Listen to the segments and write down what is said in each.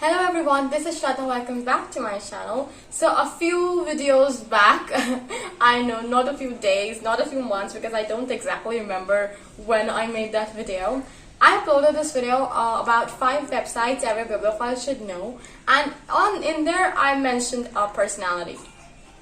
Hello everyone, this is Shraddha. Welcome back to my channel. So a few videos back, I know not a few days, not a few months because I don't exactly remember when I made that video. I uploaded this video about 5 websites every bibliophile should know, and in there I mentioned a personality.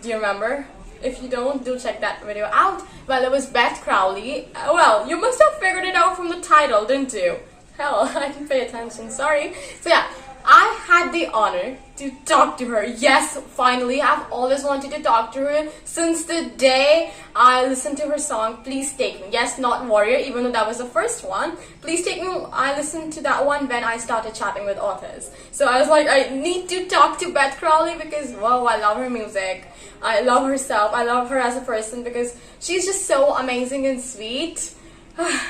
Do you remember? If you don't, do check that video out. Well, it was Beth Crowley. Well, you must have figured it out from the title, didn't you? Hell, I didn't pay attention, sorry. So yeah, I had the honor to talk to her. Yes, finally, I've always wanted to talk to her since the day I listened to her song, Please Take Me. Yes, not Warrior, even though that was the first one. Please Take Me, I listened to that one when I started chatting with authors. So I was like, I need to talk to Beth Crowley because, whoa, I love her music. I love herself. I love her as a person because she's just so amazing and sweet.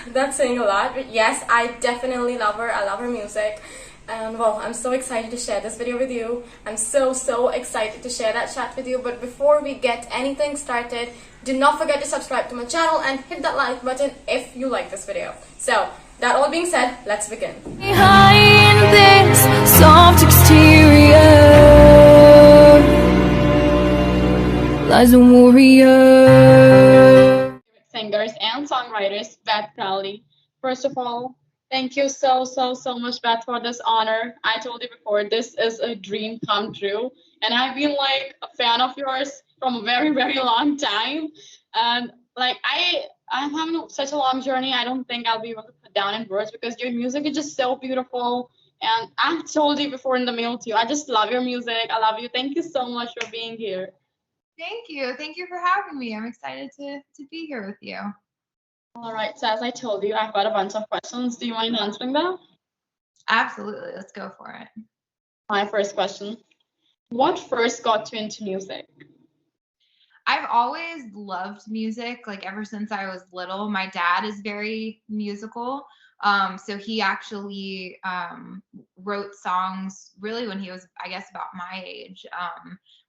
That's saying a lot, but yes, I definitely love her. I love her music. And well, I'm so excited to share this video with you. I'm so excited to share that chat with you. But before we get anything started, do not forget to subscribe to my channel and hit that like button if you like this video. So, that all being said, let's begin. Behind this soft exterior lies a warrior. Singers and songwriters, Beth Crowley. First of all, thank you so much, Beth, for this honor. I told you before, this is a dream come true. And I've been like a fan of yours from a very long time. And like I'm having such a long journey. I don't think I'll be able to put down in words because your music is just so beautiful. And I've told you before in the mail too, I just love your music. I love you. Thank you so much for being here. Thank you. Thank you for having me. I'm excited to be here with you. All right, so as I told you, I've got a bunch of questions. Do you mind answering them? Absolutely. Let's go for it. My first question. What first got you into music? I've always loved music, like ever since I was little. My dad is very musical. So he actually wrote songs really when he was, I guess, about my age.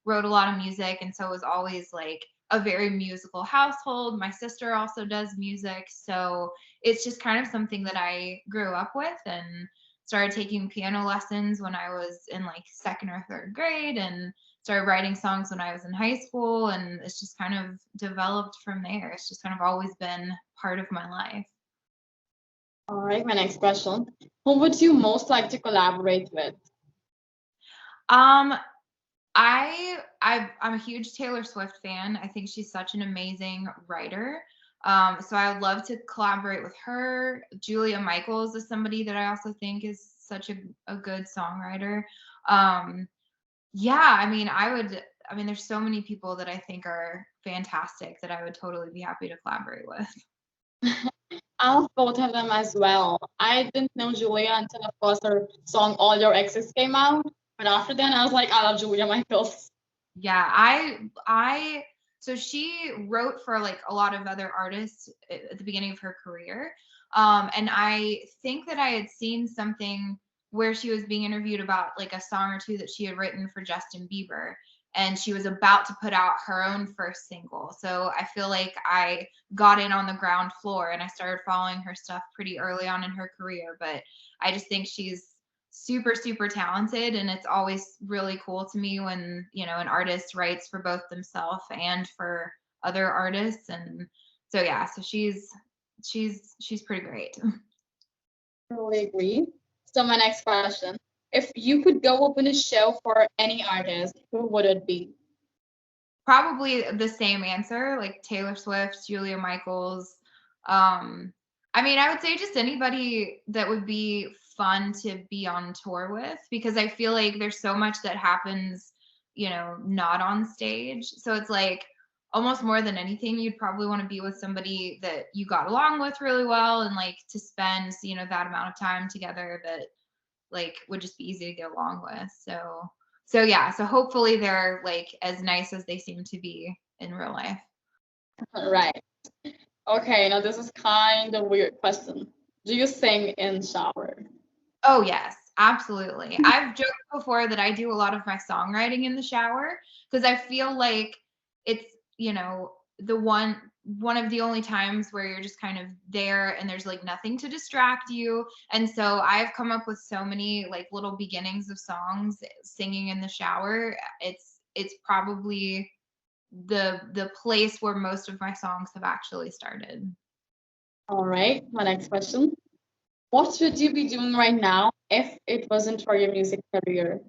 Wrote a lot of music, and so it was always like a very musical household. My sister also does music, so it's just kind of something that I grew up with and started taking piano lessons when I was in like 2nd or 3rd grade and started writing songs when I was in high school, and it's just kind of developed from there. It's just kind of always been part of my life. All right, my next question. Who would you most like to collaborate with? I'm a huge Taylor Swift fan. I think she's such an amazing writer. So I would love to collaborate with her. Julia Michaels is somebody that I also think is such a good songwriter. Yeah, I mean, there's so many people that I think are fantastic that I would totally be happy to collaborate with. I love both of them as well. I didn't know Julia until, of course, her song All Your Exes came out. But after then, I was like, I love Julia Michaels. Yeah, so she wrote for like a lot of other artists at the beginning of her career. And I think that I had seen something where she was being interviewed about like a song or two that she had written for Justin Bieber. And she was about to put out her own first single. So I feel like I got in on the ground floor and I started following her stuff pretty early on in her career. But I just think she's super talented, and it's always really cool to me when, you know, an artist writes for both themselves and for other artists. And so yeah, so she's pretty great. Totally agree. So my next question. If you could go open a show for any artist, who would it be? Probably the same answer, like Taylor Swift, Julia Michaels. I mean, I would say just anybody that would be fun to be on tour with, because I feel like there's so much that happens, you know, not on stage. So it's like almost more than anything, you'd probably want to be with somebody that you got along with really well, and like to spend, you know, that amount of time together that like would just be easy to get along with. So yeah, so hopefully they're like as nice as they seem to be in real life. Right. Okay, now this is kind of a weird question. Do you sing in shower? Oh yes, absolutely. I've joked before that I do a lot of my songwriting in the shower because I feel like it's, you know, the one one of the only times where you're just kind of there and there's like nothing to distract you. And so I've come up with so many like little beginnings of songs singing in the shower. It's probably the place where most of my songs have actually started. All right, my next question. What should you be doing right now if it wasn't for your music career?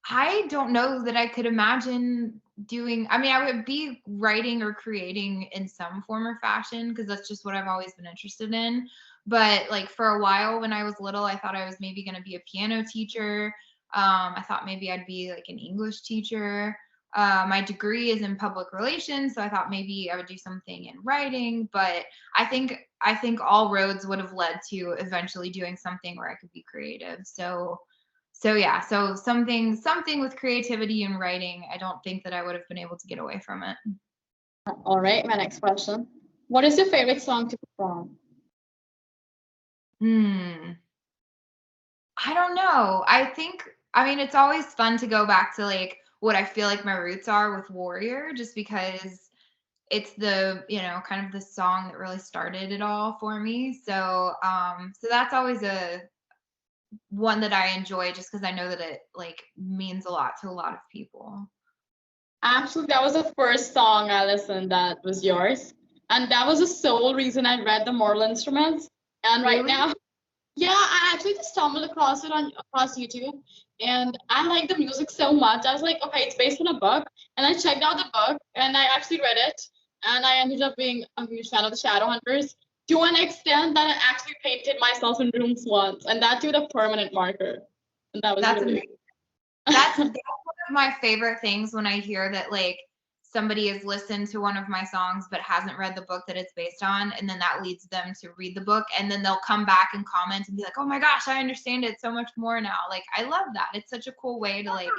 I don't know that I could imagine doing, I mean, I would be writing or creating in some form or fashion because that's just what I've always been interested in. But like for a while when I was little, I thought I was maybe going to be a piano teacher. I thought maybe I'd be like an English teacher. My degree is in public relations, so I thought maybe I would do something in writing. But I think all roads would have led to eventually doing something where I could be creative. So yeah, so something with creativity and writing, I don't think that I would have been able to get away from it. All right, my next question. What is your favorite song to perform? I don't know. I mean, it's always fun to go back to like what I feel like my roots are with Warrior, just because it's the, kind of the song that really started it all for me. So that's always a one that I enjoy just because I know that it like means a lot to a lot of people. Actually, that was the first song I listened that was yours. And that was the sole reason I read the moral instruments. And right Really? now, yeah, I actually just stumbled across it on across YouTube. And I like the music so much. I was like, okay, it's based on a book. And I checked out the book and I actually read it. And I ended up being a huge fan of the Shadowhunters to an extent that I actually painted myself in rooms once. And that too with a permanent marker. And that was That's really amazing. That's one of my favorite things when I hear that like somebody has listened to one of my songs but hasn't read the book that it's based on, and then that leads them to read the book, and then they'll come back and comment and be like, "Oh my gosh, I understand it so much more now." Like I love that. It's such a cool way to like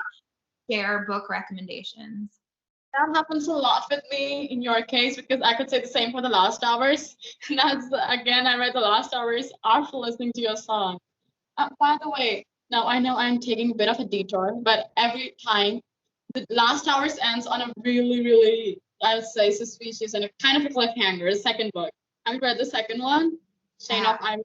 share book recommendations. that happens a lot with me in your case because I could say the same for the Last Hours. And that's again, I read the Last Hours after listening to your song. By the way, now I know I'm taking a bit of a detour, but every time the Last Hours ends on a really, really, I would say, suspicious and a kind of a cliffhanger. The second book. Have you read the second one? Shane of Iron.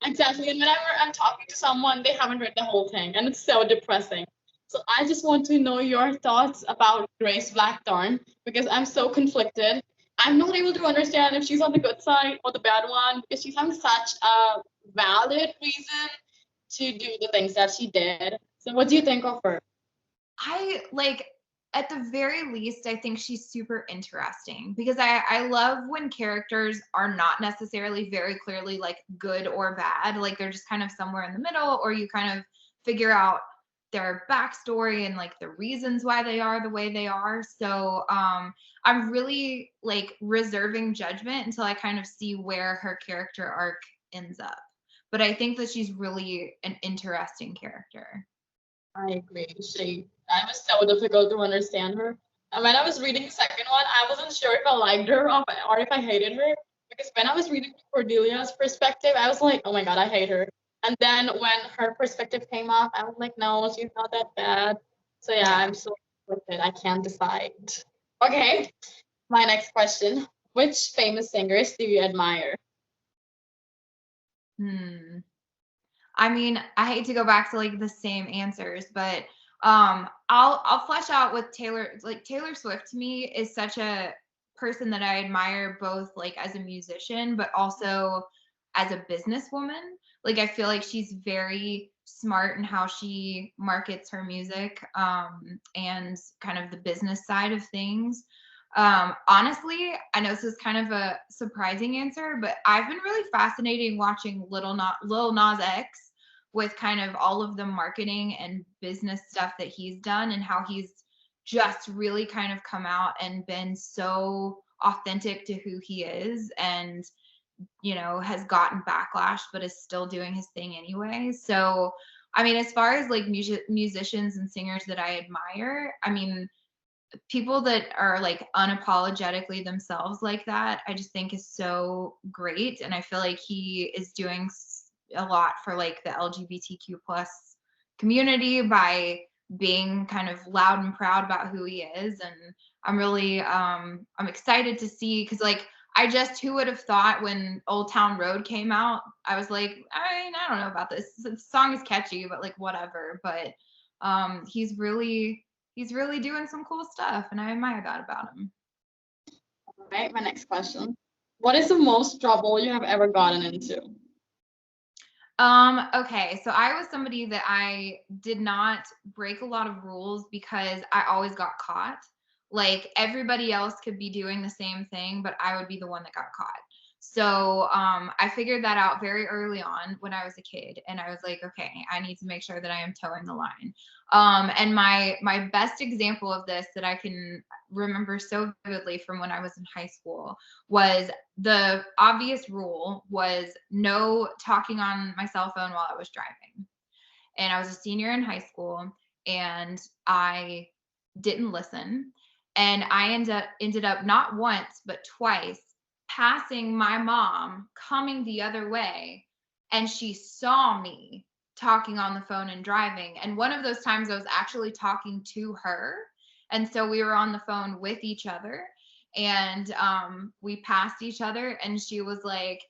Exactly. And whenever I'm talking to someone, they haven't read the whole thing, and it's so depressing. So I just want to know your thoughts about Grace Blackthorne because I'm so conflicted. I'm not able to understand if she's on the good side or the bad one because she's having such a valid reason to do the things that she did. So what do you think of her? I like, at the very least, I think she's super interesting because I love when characters are not necessarily very clearly like good or bad. Like they're just kind of somewhere in the middle, or you kind of figure out their backstory and like the reasons why they are the way they are. So I'm really like reserving judgment until I kind of see where her character arc ends up. But I think that she's really an interesting character. I agree. I was so difficult to understand her. And when I was reading the second one, I wasn't sure if I liked her or if I hated her. Because when I was reading Cordelia's perspective, I was like, oh my God, I hate her. And then when her perspective came up, I was like, no, she's not that bad. So yeah, I'm so conflicted. I can't decide. Okay, my next question. Which famous singers do you admire? I mean, I hate to go back to like the same answers, but I'll flesh out with Taylor. Like Taylor Swift to me is such a person that I admire both like as a musician but also as a businesswoman. Like I feel like she's very smart in how she markets her music and kind of the business side of things. Honestly, I know this is kind of a surprising answer, but I've been really fascinating watching Lil Nas X with kind of all of the marketing and business stuff that he's done and how he's just really kind of come out and been so authentic to who he is and has gotten backlash but is still doing his thing anyway. So I mean, as far as like musicians and singers that I admire, I mean, people that are like unapologetically themselves like that, I just think is so great. And I feel like he is doing a lot for like the LGBTQ plus community by being kind of loud and proud about who he is. And I'm really I'm excited to see, because like who would have thought when Old Town Road came out, I was like, I don't know about this. The song is catchy, but like whatever. But he's really doing some cool stuff, and I admire that about him. All right, my next question. What is the most trouble you have ever gotten into? Okay, so I was somebody that I did not break a lot of rules because I always got caught. Like everybody else could be doing the same thing, but I would be the one that got caught. So I figured that out very early on when I was a kid, and I was like, okay, I need to make sure that I am towing the line. And my best example of this that I can remember so vividly from when I was in high school was, the obvious rule was no talking on my cell phone while I was driving. And I was a senior in high school, and I didn't listen. And I ended up not once, but twice passing my mom coming the other way. And she saw me talking on the phone and driving. And one of those times I was actually talking to her. And so we were on the phone with each other, and we passed each other, and she was like,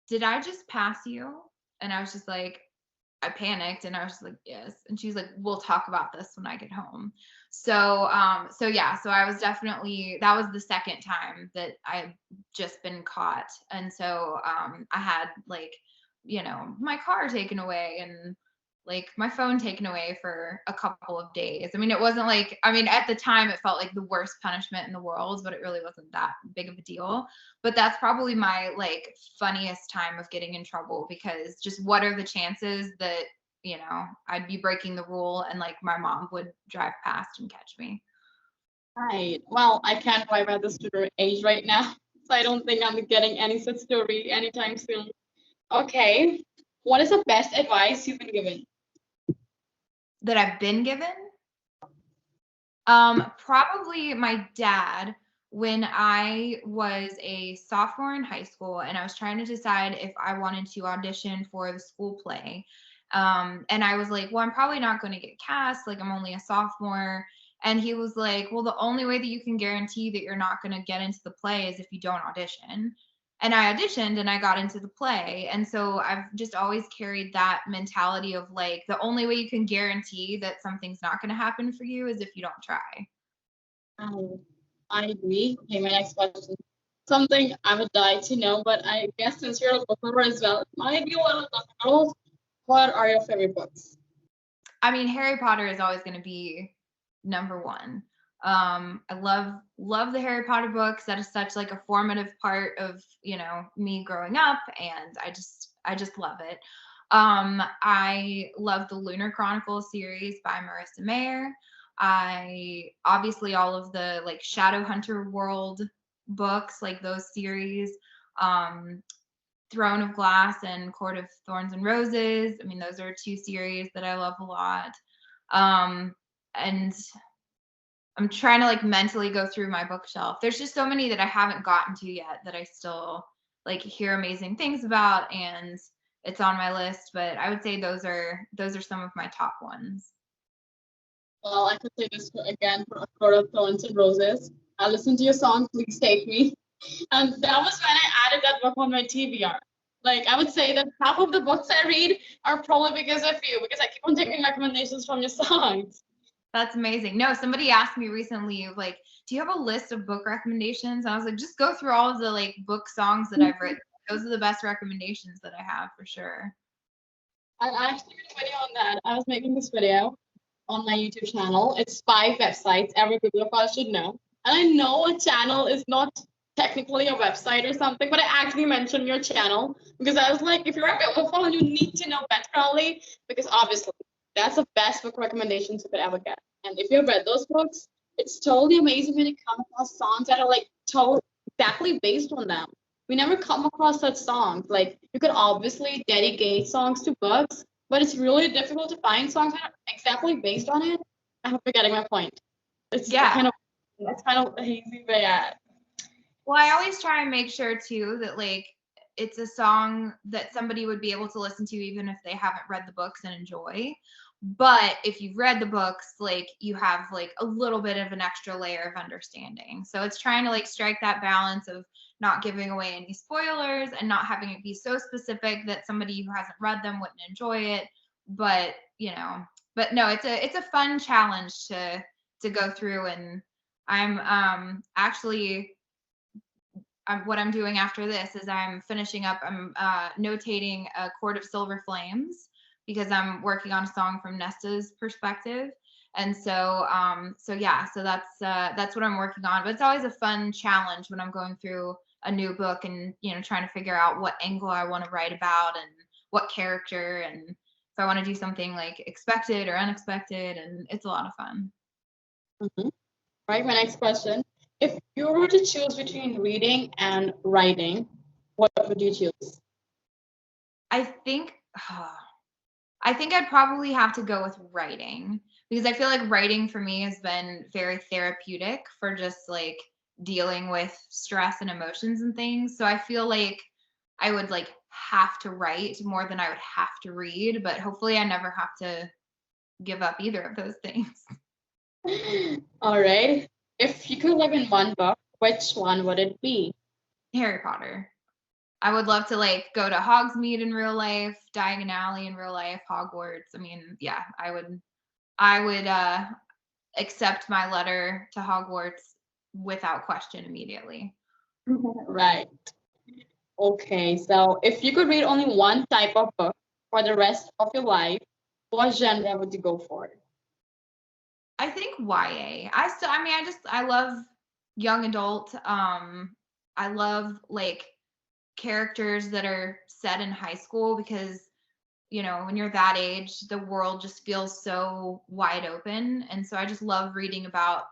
"Did I just pass you?" And I was just like, I panicked, and I was just like, yes. And she's like, we'll talk about this when I get home. So yeah, so I was definitely, that was the second time that I've just been caught. And so I had like, my car taken away and like my phone taken away for a couple of days. I mean, it wasn't like, at the time it felt like the worst punishment in the world, but it really wasn't that big of a deal. But that's probably my like funniest time of getting in trouble, because just what are the chances that, I'd be breaking the rule and like my mom would drive past and catch me. Right. Well, I can't drive at this age right now, so I don't think I'm getting any such story anytime soon. Okay. What is the best advice you've been given? That I've been given? Probably my dad, when I was a sophomore in high school and I was trying to decide if I wanted to audition for the school play. And I was like, well, I'm probably not going to get cast. Like, I'm only a sophomore. And he was like, well, the only way that you can guarantee that you're not going to get into the play is if you don't audition. And I auditioned and I got into the play. And so I've just always carried that mentality of like, the only way you can guarantee that something's not going to happen for you is if you don't try. I agree. Okay, my next question. Something I would like to know, but I guess since you're a booktuber as well, it might be one of the girls. What are your favorite books? Harry Potter is always going to be number one. I love the Harry Potter books. That is such like a formative part of, me growing up, and I just love it. I love the Lunar Chronicles series by Marissa Mayer. I obviously all of the like Shadowhunter World books, like those series, Throne of Glass and Court of Thorns and Roses. Those are two series that I love a lot. And I'm trying to like mentally go through my bookshelf. There's just so many that I haven't gotten to yet that I still like hear amazing things about, and it's on my list. But I would say those are some of my top ones. Well, I could say this again for A Court of Thorns and Roses. I listened to your song, Please Take Me. And that was when I added that book on my TBR. Like, I would say that half of the books I read are probably because of you, because I keep on taking recommendations from your songs. That's amazing. No, somebody asked me recently, like, do you have a list of book recommendations? And I was like, just go through all of the like book songs that I've written. Those are the best recommendations that I have for sure. I actually made a video on that. I was making this video on my YouTube channel. It's 5 websites every bibliophile should know. And I know a channel is not technically a website or something, but I actually mentioned your channel because I was like, if you're a bibliophile, you need to know Beth Crowley, because obviously that's the best book recommendations you could ever get. And if you've read those books, it's totally amazing when you come across songs that are like exactly based on them. We never come across such songs. Like, you could obviously dedicate songs to books, but it's really difficult to find songs that are exactly based on it. I'm forgetting my point. It's kind of hazy, but yeah. Well, I always try and make sure too that like it's a song that somebody would be able to listen to even if they haven't read the books and enjoy. But if you've read the books, like you have like a little bit of an extra layer of understanding. So it's trying to like strike that balance of not giving away any spoilers and not having it be so specific that somebody who hasn't read them wouldn't enjoy it. But but no, it's a fun challenge to go through. And I'm actually what I'm doing after this is I'm finishing up. I'm notating A Court of Silver Flames, because I'm working on a song from Nesta's perspective. And so that's what I'm working on. But it's always a fun challenge when I'm going through a new book and trying to figure out what angle I want to write about and what character, and if I want to do something like expected or unexpected, and it's a lot of fun. Mm-hmm. Right, my next question. If you were to choose between reading and writing, what would you choose? I think I'd probably have to go with writing, because I feel like writing for me has been very therapeutic for just like dealing with stress and emotions and things. So I feel like I would like have to write more than I would have to read, but hopefully I never have to give up either of those things. All right. If you could live in one book, which one would it be? Harry Potter. I would love to like go to Hogsmeade in real life, Diagon Alley in real life, Hogwarts. I mean, yeah, I would accept my letter to Hogwarts without question immediately. Right. Okay, so if you could read only one type of book for the rest of your life, what genre would you go for? I think YA. I love young adult. I love like characters that are set in high school, because when you're that age, the world just feels so wide open. And so I just love reading about,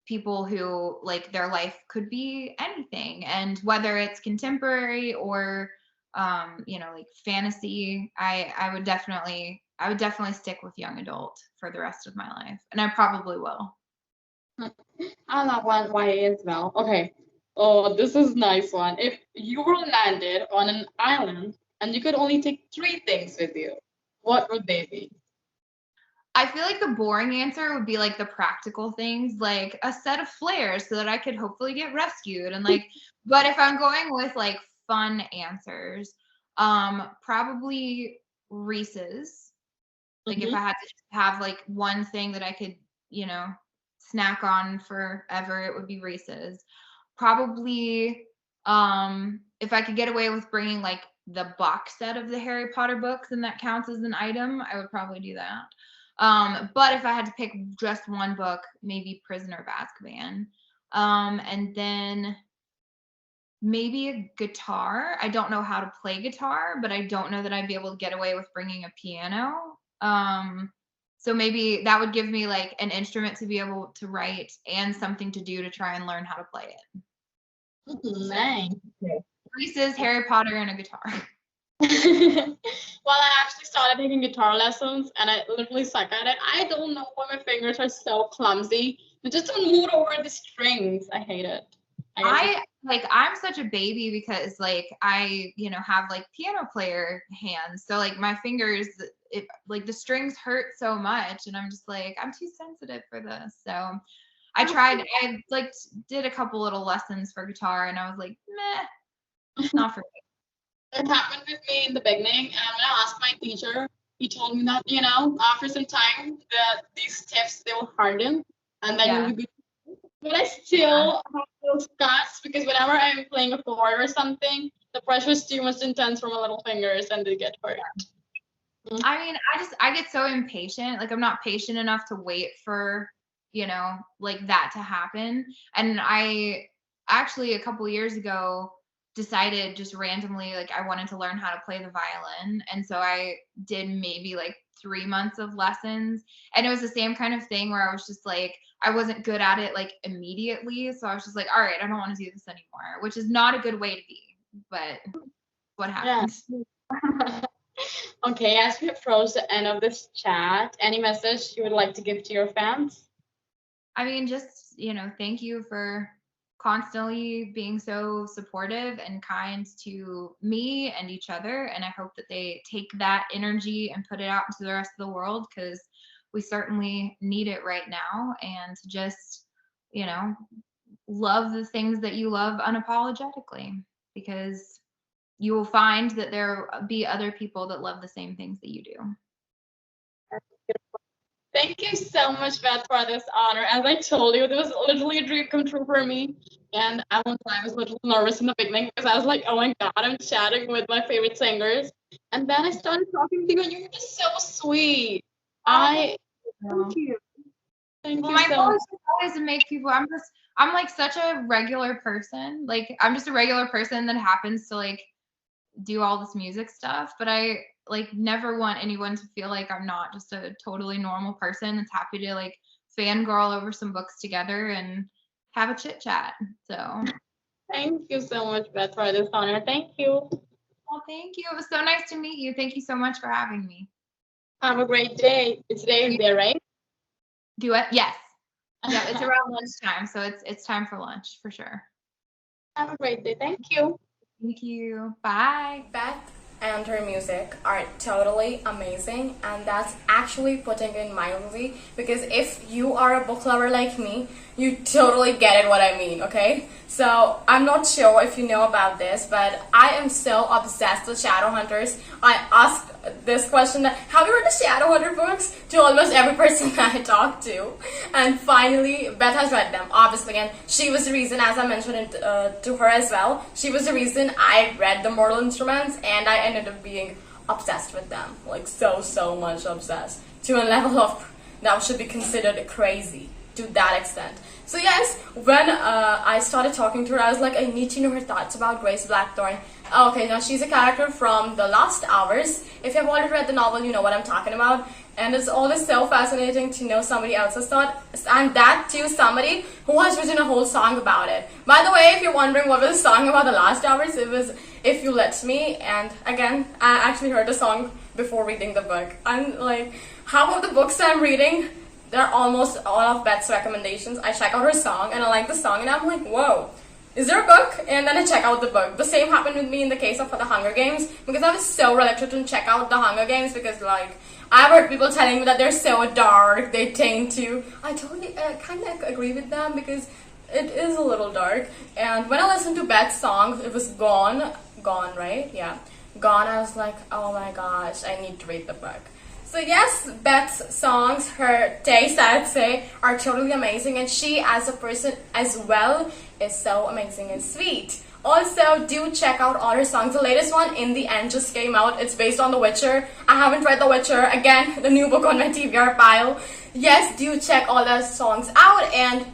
people who like their life could be anything, and whether it's contemporary or like fantasy, I would definitely stick with young adult for the rest of my life, and I probably will. I love one YA as well. Okay. Oh, this is a nice one. If you were landed on an island and you could only take 3 things with you, what would they be? I feel like the boring answer would be like the practical things, like a set of flares so that I could hopefully get rescued, and like, but if I'm going with like fun answers, probably Reese's. Like if I had to just have like one thing that I could, snack on forever, it would be Reese's. Probably, if I could get away with bringing like the box set of the Harry Potter books and that counts as an item, I would probably do that. But if I had to pick just one book, maybe Prisoner of Azkaban. And then maybe a guitar. I don't know how to play guitar, but I don't know that I'd be able to get away with bringing a piano. So maybe that would give me like an instrument to be able to write and something to do to try and learn how to play it. Nice. Reese's, Harry Potter, and a guitar. Well, I actually started taking guitar lessons and I literally suck at it. I don't know why my fingers are so clumsy. They just don't move over the strings. I hate it. I'm such a baby because like I, have like piano player hands. So like my fingers, like the strings hurt so much, and I'm just like, I'm too sensitive for this. So I like did a couple little lessons for guitar, and I was like, meh, not for me. It happened with me in the beginning, and when I asked my teacher, he told me that, after some time, that these tips, they will harden, and then you'll be good. But I still have those cuts, because whenever I'm playing a chord or something, the pressure is too much intense for my little fingers, and they get hurt. I mean, I get so impatient. Like I'm not patient enough to wait for, like that to happen. And I actually a couple years ago decided just randomly, like I wanted to learn how to play the violin. And so I did maybe like 3 months of lessons. And it was the same kind of thing where I was just like, I wasn't good at it like immediately. So I was just like, all right, I don't want to do this anymore, which is not a good way to be, but what happens? Yeah. Okay, as we approach the end of this chat, any message you would like to give to your fans? I mean, just, thank you for constantly being so supportive and kind to me and each other. And I hope that they take that energy and put it out into the rest of the world, because we certainly need it right now. And just, you know, love the things that you love unapologetically, because you will find that there will be other people that love the same things that you do. Thank you so much, Beth, for this honor. As I told you, it was literally a dream come true for me. And I won't lie, I was a little nervous in the beginning because I was like, oh my God, I'm chatting with my favorite singers. And then I started talking to you, and you're just so sweet. Thank you. Thank Well, you my so goal much. is just always to make people. I'm like such a regular person. Like, I'm just a regular person that happens to like do all this music stuff, but I like never want anyone to feel like I'm not just a totally normal person that's happy to like fangirl over some books together and have a chit chat. So, Thank you so much, Beth, for this honor. Thank you. well, thank you. It was so nice to meet you. Thank you so much for having me. Have a great day. It's day there, right? Do it? Yes. Yeah, it's around lunchtime, so it's time for lunch for sure. Have a great day. Thank you. Thank you. Bye. Beth and her music are totally amazing, and that's actually putting it mildly, because if you are a book lover like me, you totally get it what I mean, okay? So I'm not sure if you know about this, but I am so obsessed with Shadowhunters. I asked this question, that have you read the Shadowhunter books, to almost every person I talked to, and finally Beth has read them, obviously, and she was the reason, as I mentioned it to her as well, she was the reason I read the Mortal Instruments, and I ended up being obsessed with them, like so much obsessed, to a level of that should be considered crazy, to that extent. So yes, when I started talking to her, I was like, I need to know her thoughts about Grace Blackthorne. Okay, now she's a character from The Lost Hours. If you have already read the novel, you know what I'm talking about. And it's always so fascinating to know somebody else's thought, and that too, somebody who has written a whole song about it. By the way, if you're wondering what was the song about The Lost Hours, it was If You Let Me. And again, I actually heard the song before reading the book. I'm like, half of the books I'm reading, they're almost all of Beth's recommendations. I check out her song and I like the song, and I'm like, whoa, is there a book? And then I check out the book. The same happened with me in the case of The Hunger Games, because I was so reluctant to check out The Hunger Games, because like, I've heard people telling me that they're so dark, they taint you. I totally kind of agree with them, because it is a little dark. And when I listened to Beth's song, it was Gone, right? Yeah, Gone. I was like, oh my gosh, I need to read the book. So yes, Beth's songs, her taste, I'd say, are totally amazing, and she as a person as well is so amazing and sweet. Also, do check out all her songs. The latest one, In the End, just came out. It's based on The Witcher. I haven't read The Witcher. Again, the new book on my TBR pile. Yes, do check all the songs out, and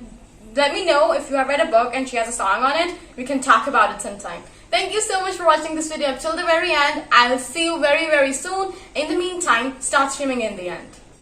let me know if you have read a book and she has a song on it. We can talk about it sometime. Thank you so much for watching this video up till the very end. I'll see you very soon. In the meantime, start streaming in the end.